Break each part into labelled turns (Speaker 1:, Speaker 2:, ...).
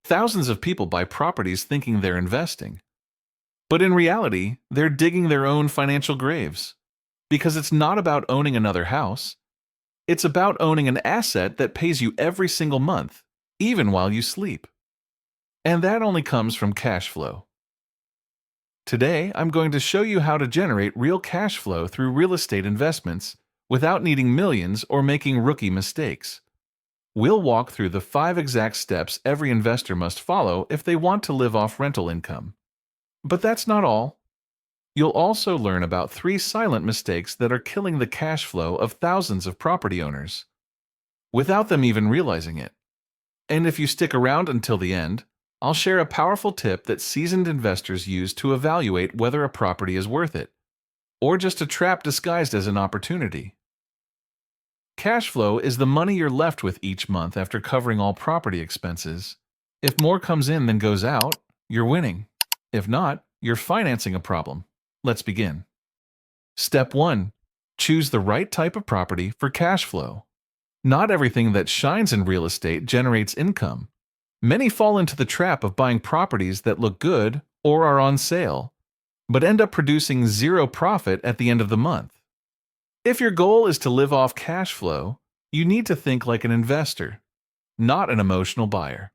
Speaker 1: Thousands of people buy properties thinking they're investing. But in reality, they're digging their own financial graves. Because it's not about owning another house. It's about owning an asset that pays you every single month, even while you sleep. And that only comes from cash flow. Today, I'm going to show you how to generate real cash flow through real estate investments without needing millions or making rookie mistakes. We'll walk through the 5 exact steps every investor must follow if they want to live off rental income. But that's not all. You'll also learn about 3 silent mistakes that are killing the cash flow of thousands of property owners, without them even realizing it. And if you stick around until the end, I'll share a powerful tip that seasoned investors use to evaluate whether a property is worth it, or just a trap disguised as an opportunity. Cash flow is the money you're left with each month after covering all property expenses. If more comes in than goes out, you're winning. If not, you're financing a problem. Let's begin. Step 1. Choose the right type of property for cash flow. Not everything that shines in real estate generates income. Many fall into the trap of buying properties that look good or are on sale, but end up producing zero profit at the end of the month. If your goal is to live off cash flow, you need to think like an investor, not an emotional buyer.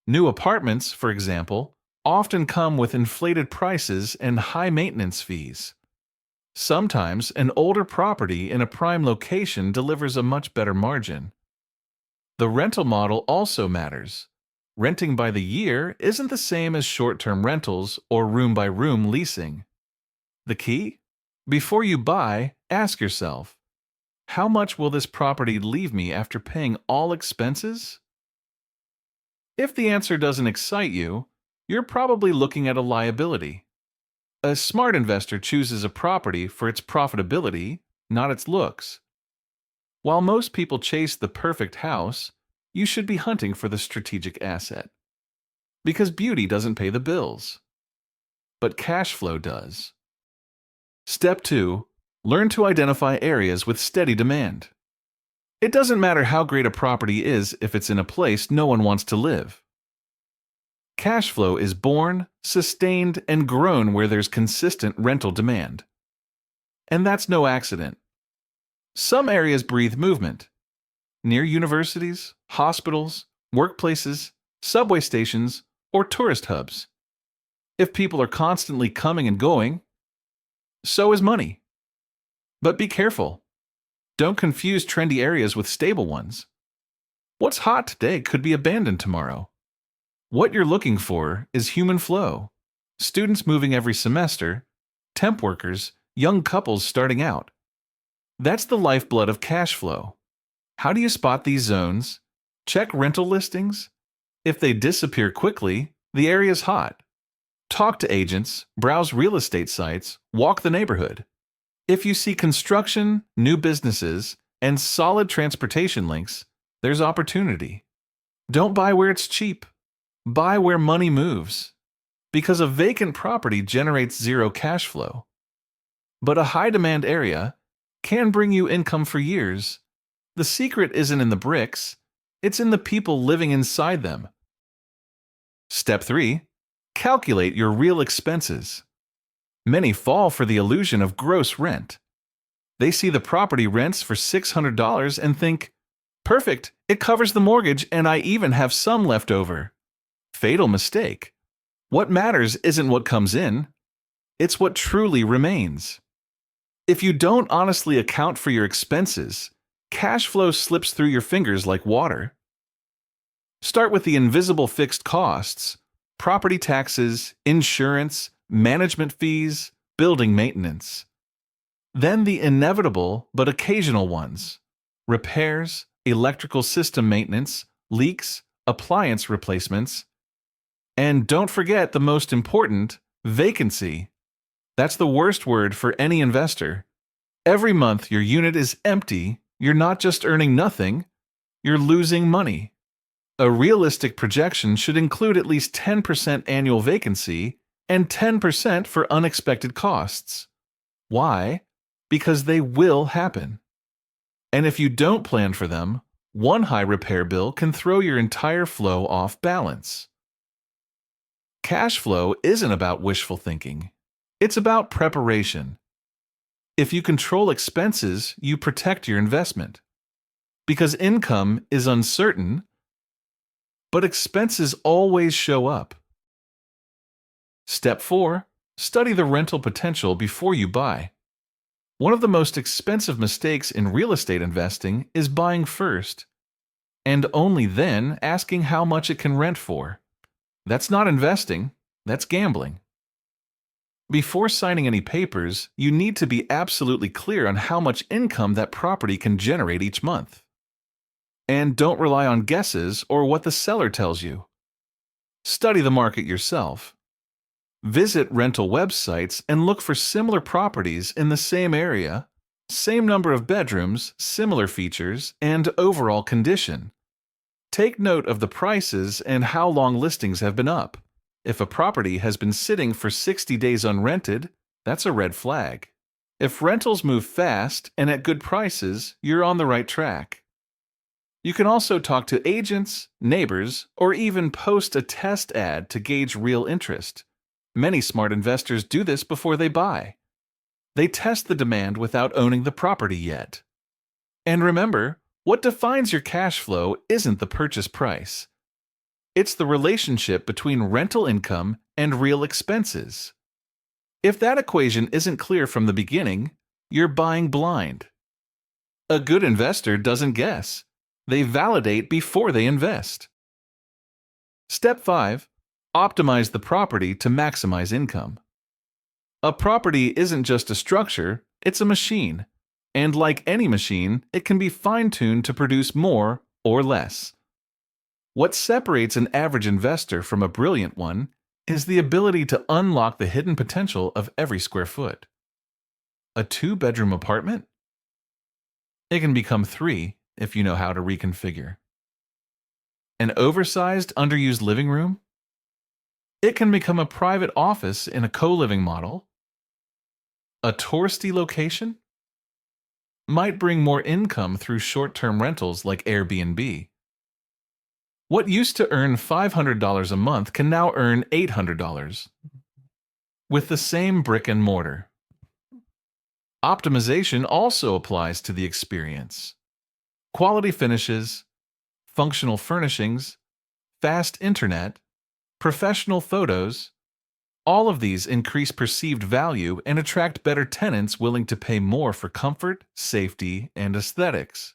Speaker 1: New apartments, for example, often come with inflated prices and high maintenance fees. Sometimes an older property in a prime location delivers a much better margin. The rental model also matters. Renting by the year isn't the same as short-term rentals or room-by-room leasing. The key? Before you buy, ask yourself, how much will this property leave me after paying all expenses? If the answer doesn't excite you, you're probably looking at a liability. A smart investor chooses a property for its profitability, not its looks. While most people chase the perfect house, you should be hunting for the strategic asset. Because beauty doesn't pay the bills. But cash flow does. Step 2. Learn to identify areas with steady demand. It doesn't matter how great a property is if it's in a place no one wants to live. Cash flow is born, sustained, and grown where there's consistent rental demand. And that's no accident. Some areas breathe movement. Near universities, hospitals, workplaces, subway stations, or tourist hubs. If people are constantly coming and going, so is money. But be careful. Don't confuse trendy areas with stable ones. What's hot today could be abandoned tomorrow. What you're looking for is human flow. Students moving every semester, temp workers, young couples starting out. That's the lifeblood of cash flow. How do you spot these zones? Check rental listings. If they disappear quickly, the area's hot. Talk to agents, browse real estate sites, walk the neighborhood. If you see construction, new businesses, and solid transportation links, there's opportunity. Don't buy where it's cheap. Buy where money moves. Because a vacant property generates zero cash flow. But a high-demand area can bring you income for years. The secret isn't in the bricks, it's in the people living inside them. Step 3. Calculate your real expenses. Many fall for the illusion of gross rent. They see the property rents for $600 and think, perfect, it covers the mortgage and I even have some left over. Fatal mistake. What matters isn't what comes in, it's what truly remains. If you don't honestly account for your expenses, cash flow slips through your fingers like water. Start with the invisible fixed costs: property taxes, insurance, management fees, building maintenance. Then the inevitable but occasional ones: repairs, electrical system maintenance, leaks, appliance replacements. And don't forget the most important, vacancy. That's the worst word for any investor. Every month your unit is empty, you're not just earning nothing, you're losing money. A realistic projection should include at least 10% annual vacancy and 10% for unexpected costs. Why? Because they will happen. And if you don't plan for them, One high repair bill can throw your entire flow off balance. Cash flow isn't about wishful thinking. It's about preparation. If you control expenses, you protect your investment. Because income is uncertain, but expenses always show up. Step 4. Study the rental potential before you buy. One of the most expensive mistakes in real estate investing is buying first, and only then asking how much it can rent for. That's not investing, that's gambling. Before signing any papers, you need to be absolutely clear on how much income that property can generate each month. And don't rely on guesses or what the seller tells you. Study the market yourself. Visit rental websites and look for similar properties in the same area, same number of bedrooms, similar features, and overall condition. Take note of the prices and how long listings have been up. If a property has been sitting for 60 days unrented, that's a red flag. If rentals move fast and at good prices, you're on the right track. You can also talk to agents, neighbors, or even post a test ad to gauge real interest. Many smart investors do this before they buy. They test the demand without owning the property yet. And remember, what defines your cash flow isn't the purchase price. It's the relationship between rental income and real expenses. If that equation isn't clear from the beginning, you're buying blind. A good investor doesn't guess. They validate before they invest. Step 5. Optimize the property to maximize income. A property isn't just a structure, it's a machine. And like any machine, it can be fine-tuned to produce more or less. What separates an average investor from a brilliant one is the ability to unlock the hidden potential of every square foot. A 2-bedroom apartment? It can become 3 if you know how to reconfigure. An oversized, underused living room? It can become a private office in a co-living model. A touristy location? Might bring more income through short-term rentals like Airbnb. What used to earn $500 a month can now earn $800 with the same brick and mortar. Optimization also applies to the experience. Quality finishes, functional furnishings, fast internet, professional photos, all of these increase perceived value and attract better tenants willing to pay more for comfort, safety, and aesthetics.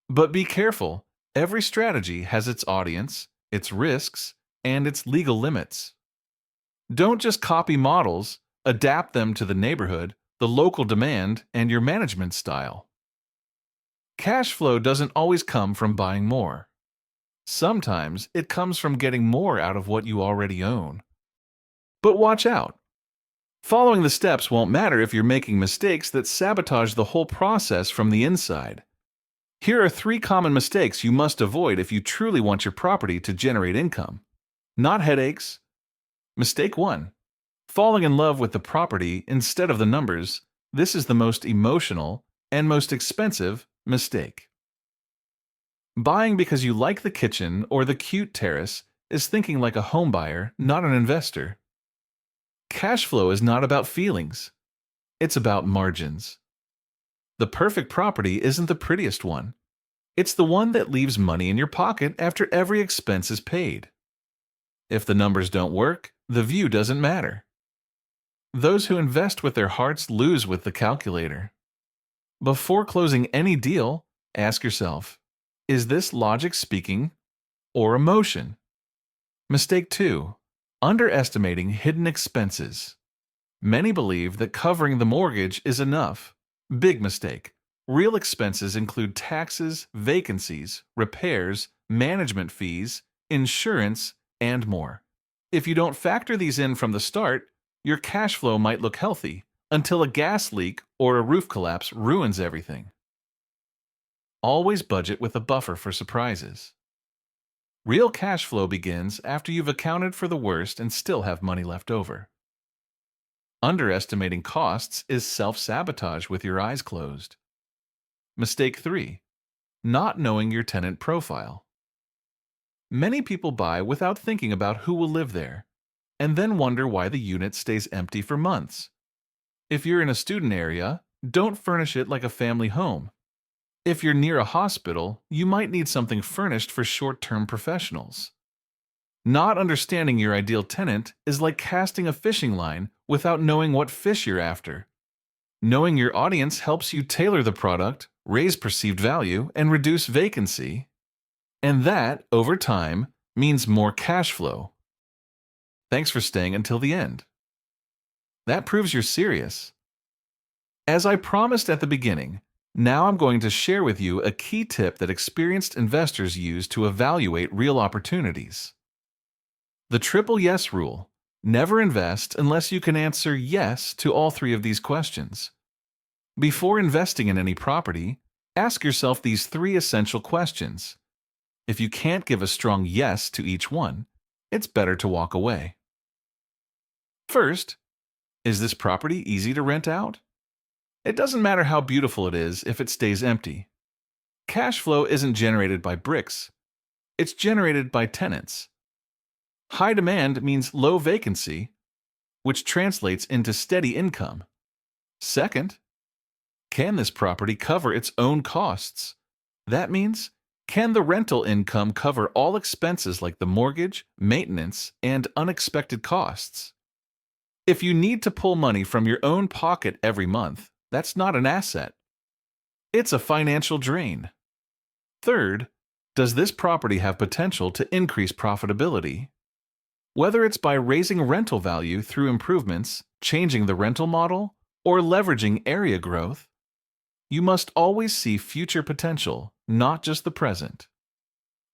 Speaker 1: But be careful. Every strategy has its audience, its risks, and its legal limits. Don't just copy models, adapt them to the neighborhood, the local demand, and your management style. Cash flow doesn't always come from buying more. Sometimes it comes from getting more out of what you already own. But watch out. Following the steps won't matter if you're making mistakes that sabotage the whole process from the inside. Here are 3 common mistakes you must avoid if you truly want your property to generate income. Not headaches. Mistake 1. Falling in love with the property instead of the numbers. This is the most emotional and most expensive mistake. Buying because you like the kitchen or the cute terrace is thinking like a home buyer, not an investor. Cash flow is not about feelings. It's about margins. The perfect property isn't the prettiest one. It's the one that leaves money in your pocket after every expense is paid. If the numbers don't work, the view doesn't matter. Those who invest with their hearts lose with the calculator. Before closing any deal, ask yourself, is this logic speaking or emotion? Mistake 2. Underestimating hidden expenses. Many believe that covering the mortgage is enough. Big mistake. Real expenses include taxes, vacancies, repairs, management fees, insurance, and more. If you don't factor these in from the start, your cash flow might look healthy until a gas leak or a roof collapse ruins everything. Always budget with a buffer for surprises. Real cash flow begins after you've accounted for the worst and still have money left over. Underestimating costs is self-sabotage with your eyes closed. Mistake 3. not knowing your tenant profile. Many people buy without thinking about who will live there, and then wonder why the unit stays empty for months. If you're in a student area, don't furnish it like a family home. If you're near a hospital, you might need something furnished for short-term professionals. Not understanding your ideal tenant is like casting a fishing line without knowing what fish you're after. Knowing your audience helps you tailor the product, raise perceived value, and reduce vacancy. And that, over time, means more cash flow. Thanks for staying until the end. That proves you're serious. As I promised at the beginning, now I'm going to share with you a key tip that experienced investors use to evaluate real opportunities. The triple yes rule. Never invest unless you can answer yes to all three of these questions. Before investing in any property, ask yourself these three essential questions. If you can't give a strong yes to each one, it's better to walk away. First, is this property easy to rent out? It doesn't matter how beautiful it is if it stays empty. Cash flow isn't generated by bricks. It's generated by tenants. High demand means low vacancy, which translates into steady income. Second, can this property cover its own costs? That means, can the rental income cover all expenses like the mortgage, maintenance, and unexpected costs? If you need to pull money from your own pocket every month, that's not an asset. It's a financial drain. Third, does this property have potential to increase profitability? Whether it's by raising rental value through improvements, changing the rental model, or leveraging area growth, you must always see future potential, not just the present.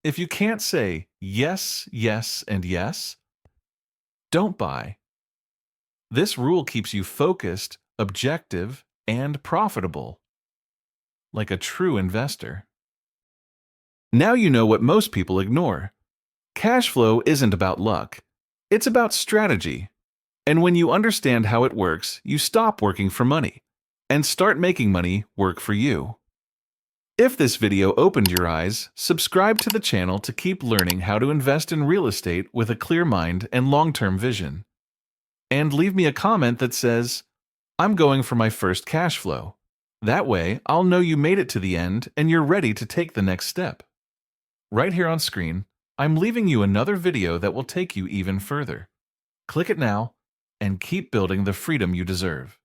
Speaker 1: If you can't say yes, yes, and yes, don't buy. This rule keeps you focused, objective, and profitable, like a true investor. Now you know what most people ignore. Cash flow isn't about luck. It's about strategy. And when you understand how it works, you stop working for money and start making money work for you. If this video opened your eyes, subscribe to the channel to keep learning how to invest in real estate with a clear mind and long-term vision. And leave me a comment that says, "I'm going for my first cash flow." That way, I'll know you made it to the end and you're ready to take the next step. Right here on screen, I'm leaving you another video that will take you even further. Click it now and keep building the freedom you deserve.